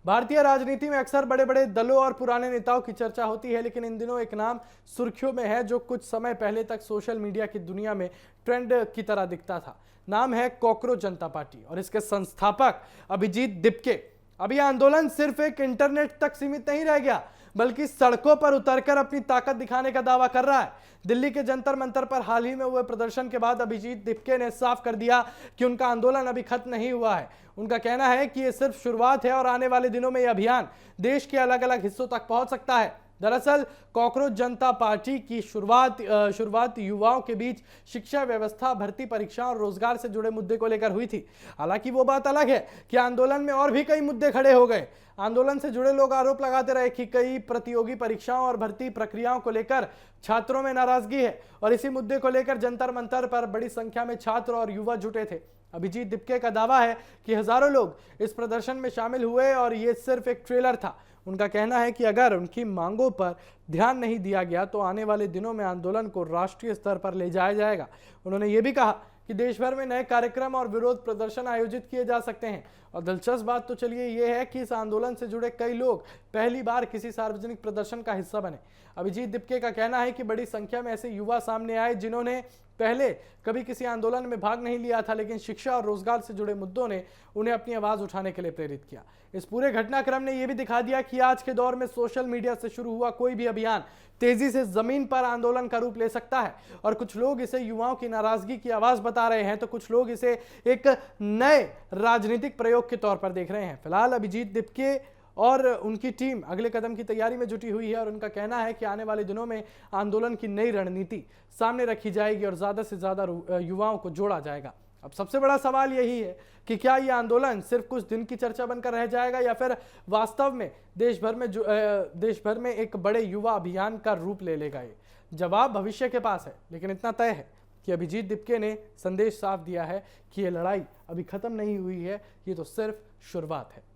भारतीय राजनीति में अक्सर बड़े बड़े दलों और पुराने नेताओं की चर्चा होती है, लेकिन इन दिनों एक नाम सुर्खियों में है जो कुछ समय पहले तक सोशल मीडिया की दुनिया में ट्रेंड की तरह दिखता था। नाम है कॉकरोच जनता पार्टी और इसके संस्थापक अभिजीत दिपके। अब यह आंदोलन सिर्फ एक इंटरनेट तक सीमित नहीं रह गया, बल्कि सड़कों पर उतरकर अपनी ताकत दिखाने का दावा कर रहा है। दिल्ली के जंतर मंतर पर हाल ही में हुए प्रदर्शन के बाद अभिजीत दिपके ने साफ कर दिया कि उनका आंदोलन अभी खत्म नहीं हुआ है। उनका कहना है कि यह सिर्फ शुरुआत है और आने वाले दिनों में यह अभियान देश के अलग अलग हिस्सों तक पहुंच सकता है। दरअसल कॉकरोच जनता पार्टी की शुरुआत युवाओं के बीच शिक्षा व्यवस्था, भर्ती परीक्षा और रोजगार से जुड़े मुद्दे को लेकर हुई थी। हालांकि वो बात अलग है कि आंदोलन में और भी कई मुद्दे खड़े हो गए। आंदोलन से जुड़े लोग आरोप लगाते रहे कि कई प्रतियोगी परीक्षाओं और भर्ती प्रक्रियाओं को लेकर छात्रों में नाराजगी है और इसी मुद्दे को लेकर जंतर मंतर पर बड़ी संख्या में छात्र और युवा जुटे थे। अभिजीत दिपके का दावा है कि हजारों लोग इस प्रदर्शन में शामिल हुए और ये सिर्फ एक ट्रेलर था। उनका कहना है कि अगर उनकी मांगों पर ध्यान नहीं दिया गया तो आने वाले दिनों में आंदोलन को राष्ट्रीय स्तर पर ले जाया जाएगा। उन्होंने ये भी कहा कि देश भर में नए कार्यक्रम और विरोध प्रदर्शन आयोजित किए जा सकते हैं। और दिलचस्प बात तो चलिए ये है कि इस आंदोलन से जुड़े कई लोग पहली बार किसी सार्वजनिक प्रदर्शन का हिस्सा बने। अभिजीत दिपके का कहना है कि बड़ी संख्या में ऐसे युवा सामने आए जिन्होंने पहले कभी किसी आंदोलन में भाग नहीं लिया था, लेकिन शिक्षा और रोजगार से जुड़े मुद्दों ने उन्हें अपनी आवाज उठाने के लिए प्रेरित किया। इस पूरे घटनाक्रम ने यह भी दिखा दिया कि आज के दौर में सोशल मीडिया से शुरू हुआ कोई भी अभियान तेजी से जमीन पर आंदोलन का रूप ले सकता है। और कुछ लोग इसे युवाओं की नाराजगी की आवाज बता रहे हैं तो कुछ लोग इसे एक नए राजनीतिक प्रयोग के तौर पर देख रहे हैं। फिलहाल अभिजीत दिपके और उनकी टीम अगले कदम की तैयारी में जुटी हुई है और उनका कहना है कि आने वाले दिनों में आंदोलन की नई रणनीति सामने रखी जाएगी और ज्यादा से ज्यादा युवाओं को जोड़ा जाएगा। अब सबसे बड़ा सवाल यही है कि क्या यह आंदोलन सिर्फ कुछ दिन की चर्चा बनकर रह जाएगा या फिर वास्तव में देश भर में एक बड़े युवा अभियान का रूप ले लेगा। ये जवाब भविष्य के पास है, लेकिन इतना तय है कि अभिजीत दिपके ने संदेश साफ दिया है कि यह लड़ाई अभी खत्म नहीं हुई है, ये तो सिर्फ शुरुआत है।